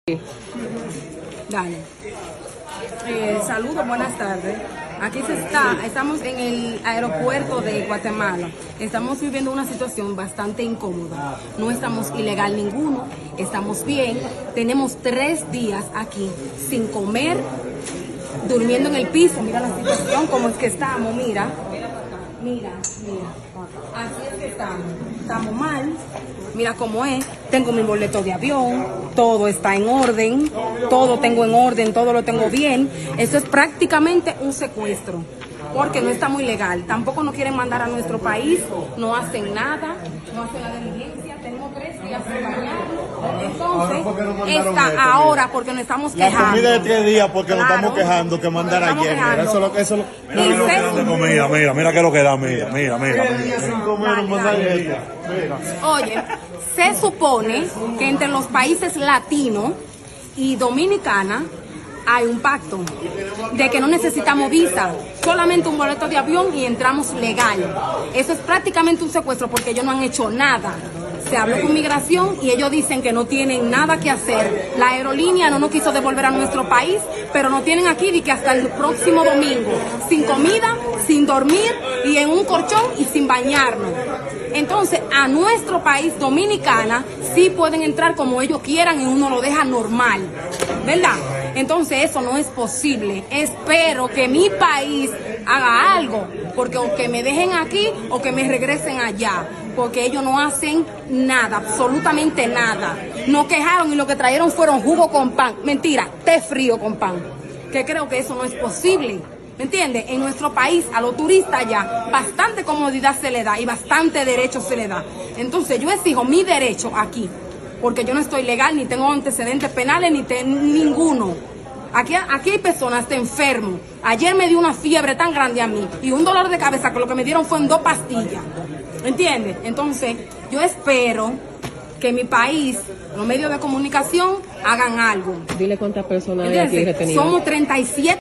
Dale. Saludos, buenas tardes. Estamos en el aeropuerto de Guatemala. Estamos viviendo una situación bastante incómoda. No estamos ilegal ninguno, estamos bien. Tenemos 3 días aquí sin comer, durmiendo en el piso. Mira la situación, cómo es que estamos, mira. Así es que estamos mal. Mira cómo es. Tengo mi boleto de avión, todo está en orden, todo tengo en orden, todo lo tengo bien. Eso es prácticamente un secuestro, porque no está muy legal. Tampoco nos quieren mandar a nuestro país, no hacen nada, no hacen la diligencia. Tenemos 3 días sin bañarnos. Entonces, está ahora porque nos estamos quejando. La comida de 3 días porque nos estamos quejando que mandar ayer. Mira que lo que da, mira. Oye, se supone que entre los países latinos y Dominicana hay un pacto de que no necesitamos visa, solamente un boleto de avión y entramos legal. Eso es prácticamente un secuestro porque ellos no han hecho nada. Se habló con migración y ellos dicen que no tienen nada que hacer. La aerolínea no nos quiso devolver a nuestro país, pero nos tienen aquí y que hasta el próximo domingo, sin comida, sin dormir y en un colchón y sin bañarnos. Entonces, a nuestro país, Dominicana, sí pueden entrar como ellos quieran y uno lo deja normal, ¿verdad? Entonces, eso no es posible. Espero que mi país haga algo, porque o que me dejen aquí o que me regresen allá, porque ellos no hacen nada, absolutamente nada. No quejaron y lo que trajeron fueron jugo con pan. Mentira, té frío con pan. Que creo que eso no es posible. ¿Me entiendes? En nuestro país, a los turistas ya, bastante comodidad se le da y bastante derecho se le da. Entonces, yo exijo mi derecho aquí, porque yo no estoy legal, ni tengo antecedentes penales, ni ninguno. Aquí hay personas enfermos. Ayer me dio una fiebre tan grande a mí y un dolor de cabeza que lo que me dieron fue en 2 pastillas. ¿Me entiendes? Entonces, yo espero que mi país, los medios de comunicación, hagan algo. Dile cuántas personas hay aquí retenidas. Somos 37.